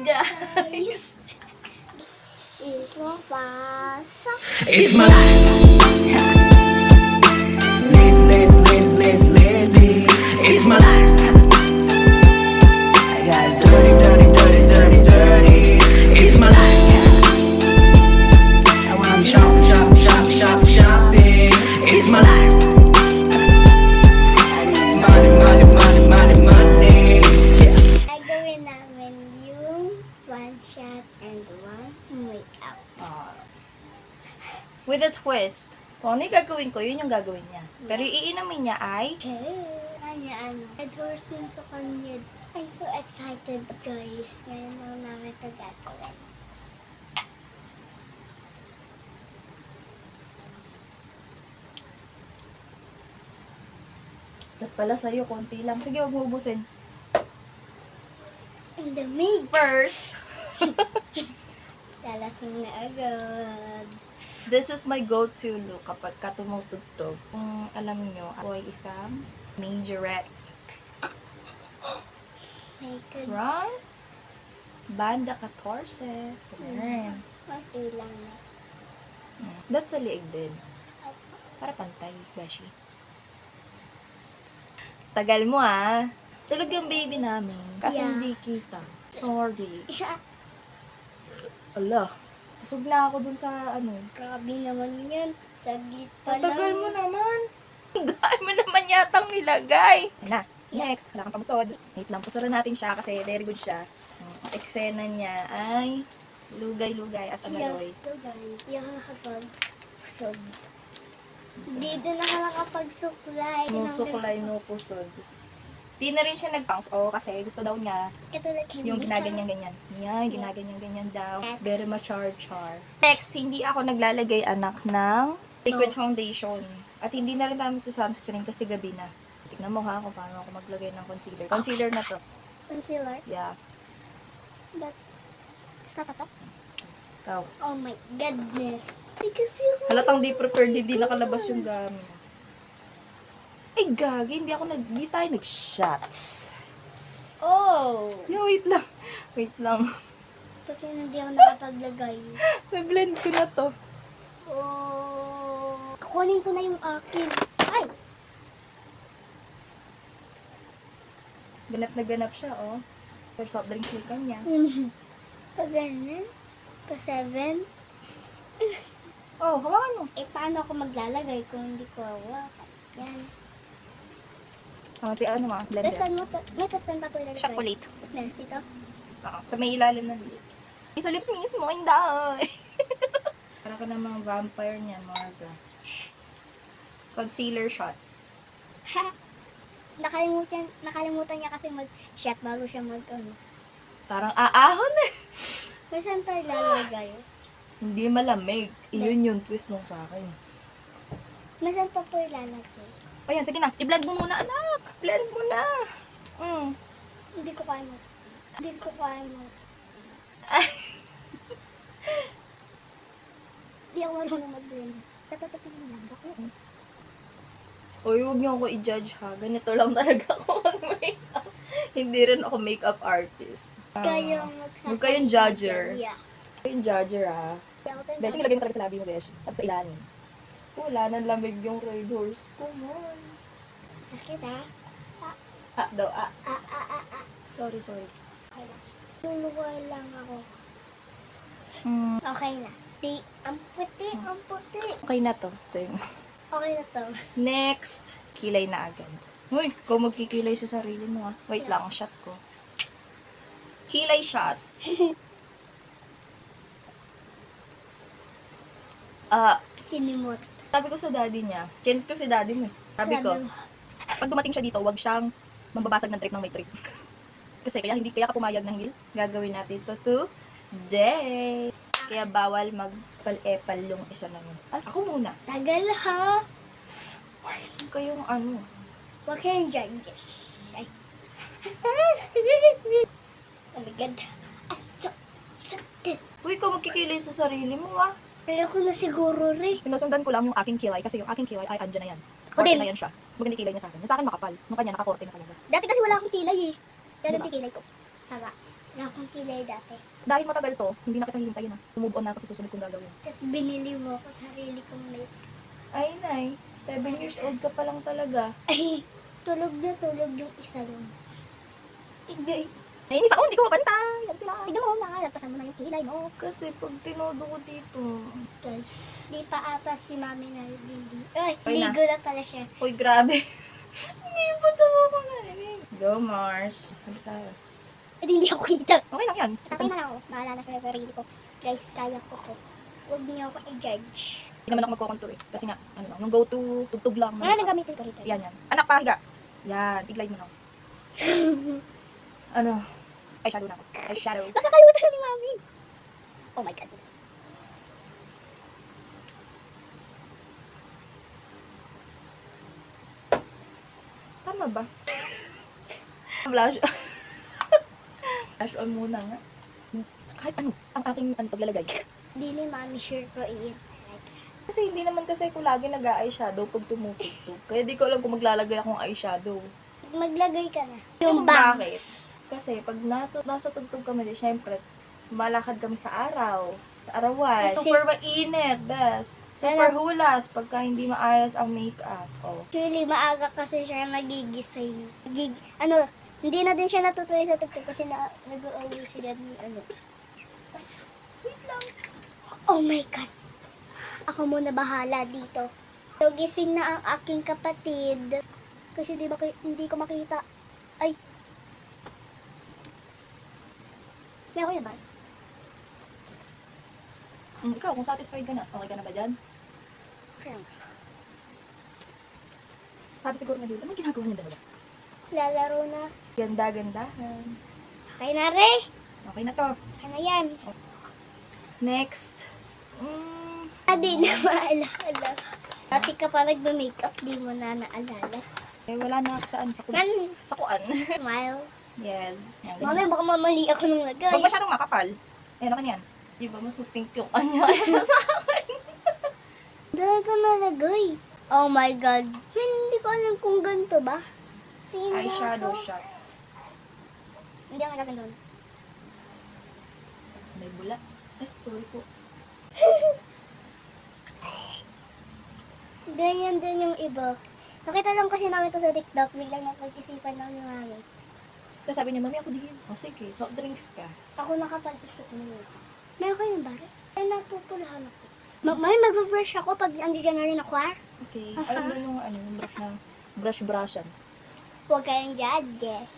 guys! Intro pasok. It's my life. Lazy. It's my life. I got dirty. It's my life. I wanna shopping. It's my life. Money. Yeah. Gagawin namin yung one shot and one makeup. With a twist. Kung ano yung gagawin ko, yun yung gagawin niya. Pero iinamin niya ay... Okay. Ano? Red horse yun sa kanya. I'm so excited, guys. Ngayon lang namin ito gagawin. Dapat pala sa'yo, konti lang. Sige, huwag mo ubusin. Ang lamig. First, Lalasing na agad. this is my go-to look kapag tumutugtog. Kung alam nyo, ako ay isang majorette. My God. From Banda 14. Ganun. Konti lang na. That's a liig din. Para pantay, Beshi. Tagal mo Tulog yung baby namin. Kasi Yeah. hindi kita. Sorry. Ala. Busog na ako dun sa Grabe naman yun. Saglit pa lang. Tagal mo naman. Dahil mo naman yatang nilagay. Na. Next, wala kang pamusod. Wait lang, pusulan natin siya kasi very good siya. Ang eksena niya ay lugay-lugay as analoy. Ito guys. Hindi ako nakapag-pusod. Hindi din ako nakapag-suklay. Nusuklay, no pusod. Di na rin siya nag-bounce. Kasi gusto daw niya Katulad kay yung Mika. ginaganyan-ganyan. Yan, ginaganyan-ganyan daw. Next. Very mature-char. Next, hindi ako naglalagay anak ng liquid No. foundation. At hindi na rin namin sa sunscreen kasi gabi na. Tignan mo kung paano ako maglagay ng concealer. Concealer na to. Concealer. Yeah. But, stop ito. Yes. Ikaw. Oh my goodness. Kasi Halatang di prepared, hindi nakalabas yung gamit. Ay, gagi, hindi tayo nag-shots. Oh! Yo, wait lang. Wait lang. Kasi hindi ako nakapaglagay. May blend ko na to. Oh! Kukunin ko na yung akin. Ay! Ganap na ganap siya, oh. For soft drinks may kanya. Pag ganyan, pa 7. Oh, hawakan mo. Eh, paano ako maglalagay kung hindi ko hawakan? Yan. Ano blender. Tasan mo, may tasan pa po ilagay. Chocolate. Na, ito. Oo, sa may ilalim ng lips. Sa lips mismo, hindi. Para ka namang vampire niyan, Marga. Concealer shot. Ha! Nakalimutan niya kasi mag-shot bago siya Parang aahon eh. May saan pa ilalagay? Hindi malamig. Iyon yung twist nung sa akin. May saan pa po ilalagay? O yan, sige na. I-blend mo muna, anak. Blend mo na. Hindi ko kaya mo. Hindi ako marunong mag-blend. Tatatapin mo lang ako. Oy, huwag niyo ako i-judge ha. Ganito lang talaga ako mag-makeup. Hindi rin ako makeup artist. Kayong magsasabi. Huwag kayong judger. Yeah. Yung judger ha. Hindi ako tayo. Besh, nilagay mo talaga sa labi mo, Besh. Tapos sa ilalim. Wala nang lamig yung red horse ko, man. Sakit ha? Daw. Ah. Sorry. Okay lang. Luluwal lang ako. Hmm. Okay na. Ang puti. Okay na to. So, Okay na to. next, kilay na agad. Uy, ikaw magkikilay sa sarili mo ha. Wait lang, ang shot ko. Kilay shot. Sinimot. Sabi ko sa daddy niya, chinet ko si daddy mo eh. Sabi ko, pag dumating siya dito, wag siyang mambabasag ng trip ng may trip. Kasi kaya ka pumayag na hindi gagawin natin ito today. Kaya bawal magpal-epal yung isa na yun. Ako muna. Tagal ha. Huwag kayong Huwag kayong judges. Ay. Oh my God. Ay, sakit. Uy, ikaw magkikilay sa sarili mo ah. Kaya ko na siguro rin. Sinusundan ko lang yung aking kilay kasi yung aking kilay ay andyan na yan. Ako Korte din. na yan siya. Mas maganda yung kilay niya sa akin. Yung sa akin makapal. Yung kanya nakakorte na talaga. Dati kasi wala akong kilay eh. Kaya Diba? kilay ko. Tama. Wala akong kilay dati. Dahil matagal to, hindi na kita hihintayin ha. Move on na ako sa susunod kong gagawin. At binili mo ako sarili kong make. Ay, Nay. 7 years old ka pa lang talaga. Ay, tulog na tulog yung isa nun. Guys. Nainis ako, hindi ko mapantay. Yan sila. Tignan mo, nakalagpasan mo na yung kilay mo. Kasi pag tinodo ko dito. Guys, di pa ata si mami na hindi. Ay, Okay na. ligo na pala siya. Uy, grabe. Hindi pa tawa ko narinig. Go, Mars. Ano tayo? At hindi ako kita. Okay lang yan. Tatay na lang ako. Bahala na sa sarili ko. Guys, kaya ko to. Huwag niyo ako i-judge. Hindi naman ako magkocontour eh. Kasi nga, ano lang, yung go-to, tugtog lang. Ano nang gamitin ko rito? Yan, yan. Anak, pahiga. Yan, i-glide mo na. Ano? Eyeshadow na ako. Eyeshadow. Nakakalimutan na ni mami. Oh my God. Tama ba? Blush. Blush on muna nga. Kahit ano, ang aking paglalagay. Hindi ni mami sure ko i-eat. Kasi hindi naman kasi ako lagi nag-eyeshadow pag tumutugtog. Kaya di ko alam kung maglalagay akong eyeshadow. Maglagay ka na. Yung Yung bakit? bangs. Kasi pag nasa tugtog kami, di syempre, malakad kami sa araw. Sa arawan. Kasi- Super mainit, bes. Super hulas pagka hindi maayos ang makeup. Oh. Actually, maaga kasi siya nagigising. Hindi na din siya natutuloy sa tugtog kasi nag-uwi sila ni ano. Wait lang. Oh my God. Ako muna bahala dito. So, gising na ang aking kapatid. Kasi hindi ko makita. Ay. May ako yan ba? Ikaw, kung satisfied ka na, okay ka na ba dyan? Kaya. Sabi siguro na dito, ano ginagawa niya dalawa? Lalaro na. Ganda-gandahan. Okay na re. Okay na to. Okay na yan. Next. Hindi na maalala. Dati ka pa nagbe-makeup, di mo na naalala. Wala na ako saan. Sa Nan- sa kuan. Smile. Yes. Yan, Mami, ganyan. baka mamali ako nung lagay. Huwag masyadong makapal. Ayan, ako yan. Di ba, mas pink yung kanya sa akin. Dahil ko nalagay. Oh my God. Hindi ko alam kung ganito ba. Tingin nga Eyeshadow ako. shot. Hindi ako nagaganda doon. May bula. Sorry po. Ganyan din yung iba. Nakita lang kasi namin to sa TikTok. Biglang napag-isipan lang ni mami. Tapos sabi niya, mami, ako din. O sige, soft drinks ka. Ako nakapag-isip nila. May ako yung bare. Ay, napupulahan ako. Mami, mag-brush ako pag andyan na rin ako, ha? Okay. Ayun din yung ano, yung brush na brush-brushan. Huwag kayong judges.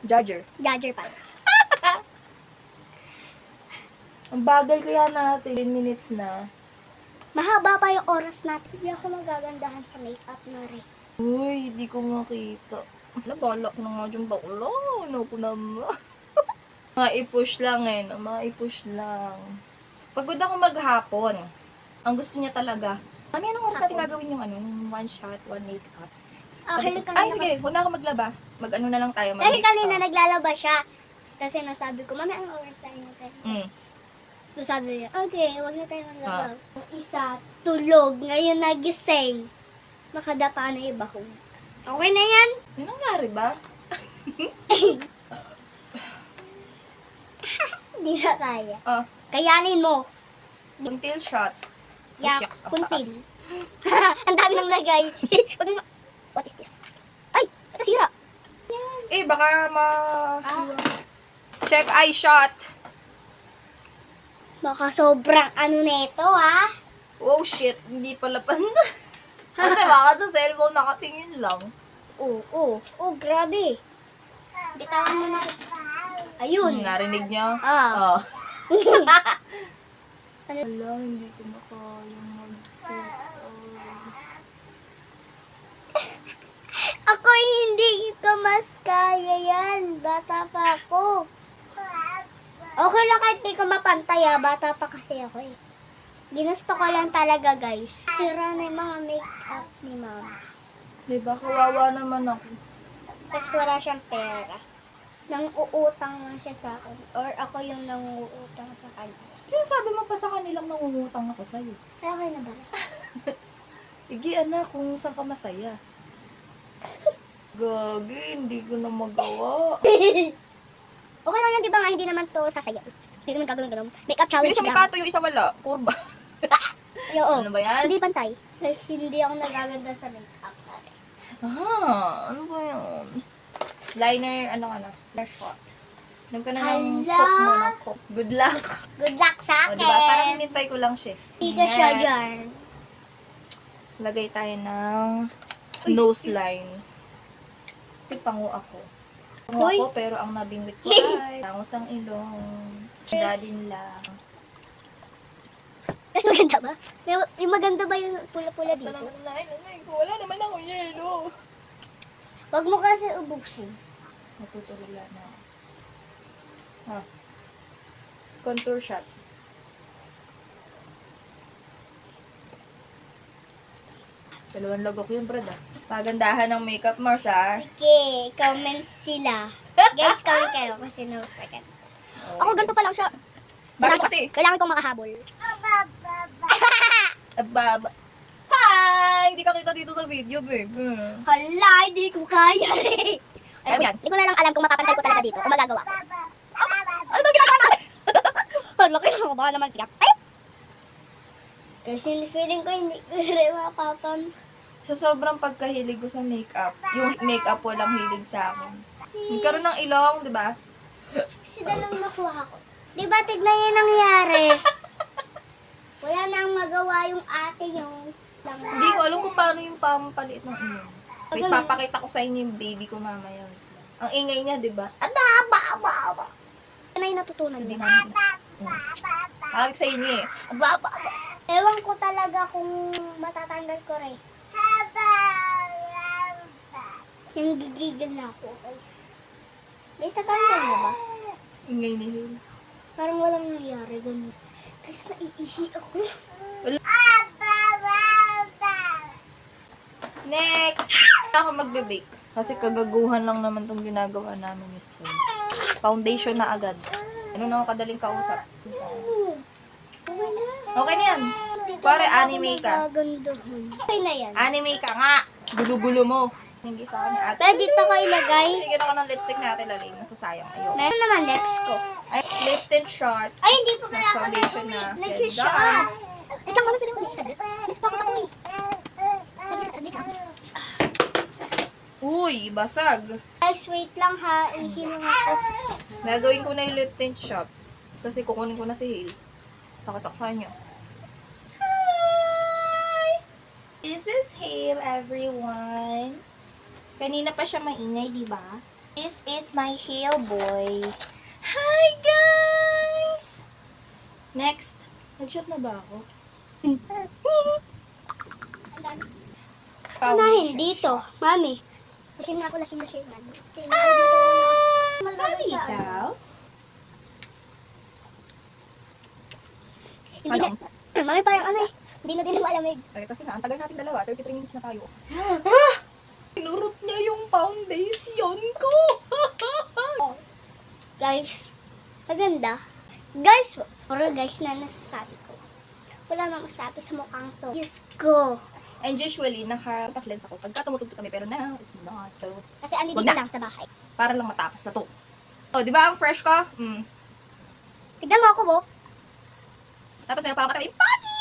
Judger. Judger pa. Ang bagal kaya natin. 10 minutes na. Mahaba pa yung oras natin. Hindi ako magagandahan sa makeup na rin. Uy, hindi ko makita. Nabalak na nga dyan bakla. Ano ko naman. Maipush lang eh. No? Maipush lang. Pagod ako maghapon. Ang gusto niya talaga. Mami, anong oras natin gagawin yung ano? Yung one shot, one makeup? Actually, Ay, sige. Huwag na ako maglaba. Mag-ano na lang tayo. Dahil mag-makeup. kanina naglalaba siya. Kasi nasabi ko, mami, ang oras tayo natin. So sabi niya, okay, huwag na tayo maglaba. Yung isa, tulog. Ngayon nagising. Makadapa na iba ko. Okay na yan? May nangyari ba? Hindi na kaya. Ah, Kayanin mo. until shot. Yak, Shucks, ang kuntil. taas. Ang dami nang lagay. Wag mo- What is this? Ay, ito sira. Eh, baka Ah. Check eye shot. Baka sobrang ano nito, ha? Oh shit, hindi pala panda. Kasi baka sa cellphone nakatingin lang. Oh, grabe. Bitawan mo na. Ayun. Narinig niya? Ah. Oh. Wala, hindi ko na kaya Ako hindi ko mas kaya yan. Bata pa ako. Okay lang kahit di ko mapantay, ha? Bata pa kasi ako, eh. Ginusto ko lang talaga, guys. Sira na yung mga makeup ni mama. Diba, kawawa naman ako. Tapos wala siyang pera. Nang uutang lang siya sa akin. Or ako yung nanguutang sa kanya. Sinasabi mo pa sa kanilang nangungutang ako sa'yo. Kaya okay na ba? Igi, anak, kung saan ka masaya. Gagi, hindi ko na magawa. Okay lang yan, di ba nga, hindi naman to sasayaw. Hindi naman gagawin ganun. Makeup Yung challenge isa may lang. kato, yung isa wala. Kurba. Ay, oo. Ano ba yan? Hindi pantay. Guys, hindi ako nagaganda sa makeup. Ano ba yun? Liner, ano ka na? Liner shot. Alam ka na ng Hala! cook mo, ng cook. Good luck. Good luck sa O, akin. diba? Parang hinintay ko lang siya. Hindi ka siya Next. dyan. Lagay tayo ng nose line. Kasi pango ako. Pango Uy. ako, pero ang nabingwit ko ay tangos ang ilong. Dadin lang. Mas maganda ba? Yung maganda ba yung pula-pula Basta dito? naman wala naman ako yelo. Huwag mo kasi ubusin. Natutulila na. Contour shot. Dalawang lagok yun, brad ah. Pagandahan ng makeup, Mars ah. Okay, comment sila. Guys, comment kayo kasi nose maganda. Ako ganito pa lang siya. Bakit kasi? Kailangan kong makahabol. Ababa. Hi! Hindi ka kita dito sa video, babe. Hala, hindi ko kaya rin. Alam yan. Hindi ko na lang alam kung mapapantay ko talaga dito o magagawa ko. Ano ginagawa natin? Laki na ako, baka naman siya. Ay! Kasi feeling ko hindi ko rin mapapam. Sa sobrang pagkahilig ko sa makeup, yung makeup walang hilig sa akin. Nagkaroon ng ilong, di ba? Kasi dalawang nakuha ko. Di ba, tignan yung nangyari. Wala nang magawa yung ate yung Hindi ko alam kung paano yung pampaliit ng ilong. Wait, papakita ko sa inyo yung baby ko mamaya. Wait lang. Ang ingay niya, di ba? Aba. Ano yung natutunan Hindi mo? namin. Sabi ko sa inyo eh. Aba. Ewan ko talaga kung matatanggal ko rin. Yung gigigil na ako, guys. Guys, natanggal na ba? Ingay ni Hill. Parang walang nangyari, ganun. Guys, naiihi ako. Next! Ako magbe-bake. Kasi kagaguhan lang naman tong ginagawa namin ni Spoon. Foundation na agad. Ano na ako kadaling kausap? Okay na. Okay na yan. Pare, anime ka. Gagandahan. Okay na yan. Anime ka nga. Gulo-gulo mo. Hindi sa akin ate. Pwede dito ko ilagay. Bigyan ako ng lipstick natin, laling. Nasasayang. Ayoko. Meron naman next ko. Ay, lip tint shot. Ay, hindi pa Mas foundation na. Nag-shot. Ganda. Ito kami pwede mo saglit. Dito pa ako eh. Saglit lang. Uy, basag. Guys, wait lang ha. Ihinong ako. Gagawin ko na yung lip tint shot. Kasi kukunin ko na si Hale. Pakita ko sa inyo. Hi! This is Hale, everyone. Kanina pa siya maingay, di ba? This is my Hale boy. Hi, guys! Next. Nag-shot na ba ako? Unahin dito. Mami. Lasing na ako, lasing na siya. Sabi ikaw? Hindi na. Mami, parang ano eh. Hindi na din malamig. Ay, kasi nga, ang tagal natin dalawa. 33 minutes na tayo. Pinurot niya yung foundation ko. Guys, maganda. Guys, puro guys na nasasabi ko. Wala nang masabi sa mukhang to. Diyos ko. And usually, naka-contact lens ako pagka tumutugtog kami. Pero now, it's not. So, Kasi andi Wag dito na. lang sa bahay. para lang matapos na to. Oh, di ba ang fresh ko? Tignan mo ako, Bo. Tapos meron pa akong katabi, Papi!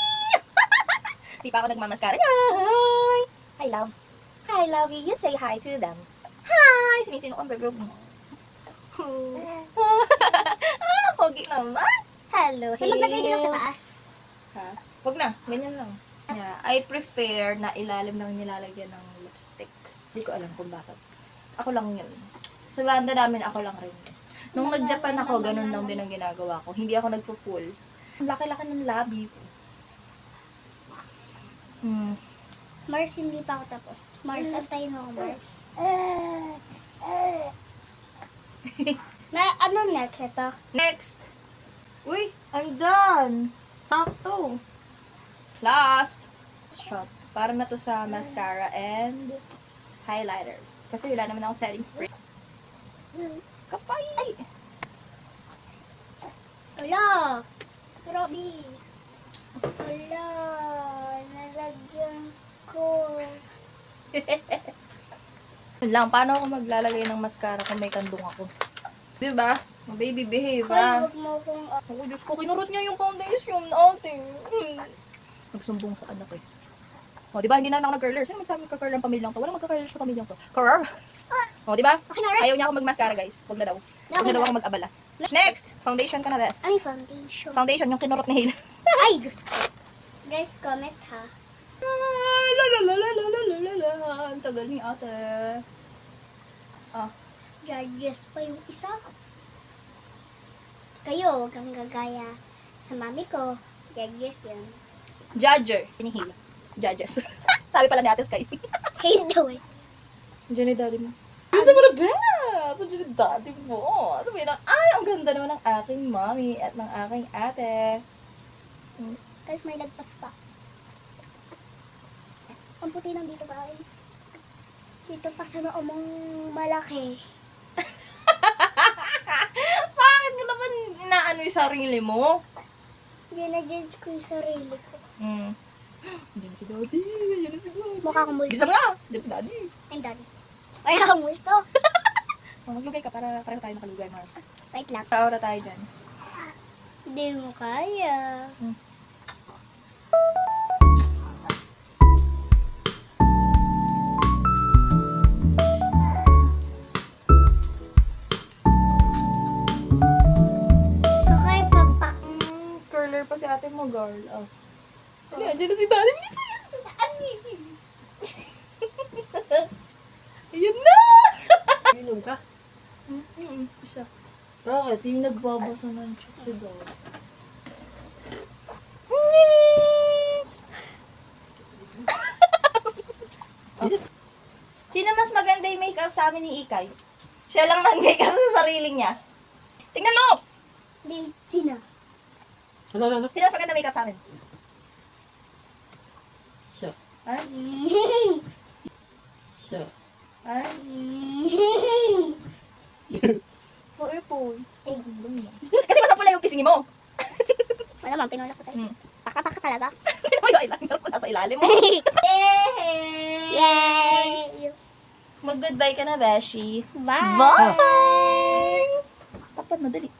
Di pa ako nagmamaskara. Hi! I love you. You say hi to them. Hi! Sinisino kang bebe mo. Pogi naman. Hello, Hey, maglagay din lang sa taas. Ha? Wag na, ganyan lang. Yeah, I prefer na ilalim lang nilalagyan ng lipstick. Hindi ko alam kung bakit. Ako lang yun. Sa banda namin, ako lang rin. Nung nag-Japan ako, ganun lang din ang ginagawa ko. Hindi ako nagpo-full. Ang laki-laki ng labi ko. Mars, hindi pa ako tapos. Mars, antayin mo ako, Mars. May ano next ito? Next! Uy, I'm done! Sakto! Last! Shot. Para na to sa mascara and highlighter. Kasi wala naman ako setting spray. Kapay! Wala. Grabe. Wala. Nalagyan ko. Yun lang, paano ako maglalagay ng mascara kung may kandong ako? Diba? Oh, baby, behave, Kaya ha? huwag mo kong... Ako, Diyos ko, kinurot niya yung foundation natin. Nagsumbong sa anak eh. O, di ba? Hindi na ako nag-curler. Sino magsabi magka-curler ang pamilyang to? Walang magka-curler sa pamilyang to. Curler? O, di ba? Okay na, right? Ayaw niya ako mag-mascara, guys. Huwag na daw. Huwag na daw ako mag-abala. Next! Foundation ka na, bes. Ano yung foundation? Foundation, yung kinurot ni Hale. Ay, gusto ko. Guys, comment ha. Ang tagal ni ate. Ah, Judges pa yung isa. Kayo, huwag kang gagaya sa mami ko. Judges yun. judger. Ni Hale. Judges. Sabi pala ni ate Sky. Hate daw eh. Diyan ni daddy mo. Gusto mo na ba? So, diyan ni daddy mo. Sabi na, ay, ang ganda naman ng aking mommy at ng aking ate. Guys, may lagpas pa. Ang puti ng dito, guys. Dito pa sa noo mong malaki. Bakit ka naman inaano yung sarili mo? Ginajudge ko yung sarili ko. Diyan si daddy. Diyan si daddy. Mukha kong multo. Bisa mo na. Diyan si daddy. I'm daddy. Ay, akong multo. Maglugay ka para pareho tayo makalugay, Mars. Wait lang. Paora tayo dyan. Hindi mo kaya. So, kay Papa. Curler pa si ate mo, girl. Oh. Ayan, dyan na si daddy. Bisa. Ayun na! Inom ka? Isa. Bakit? Hindi nagbabasa ng chat si Dad. Sino mas maganda yung makeup sa amin ni Ikay? Siya lang nag-makeup sa sarili niya. Tingnan mo! Di, sino? Ano? Sino mas maganda makeup sa amin? Siya. Ha? Siya. Ha? Oh, po. Kasi mas mapula yung pisngi mo. Wala man, pinulak ko tayo. Paka-paka talaga. Sino mo yung eyeliner mo nasa ilalim mo? Yay! Yay! Mag-goodbye ka na, Beshi. Bye! Bye! Tapad, madali.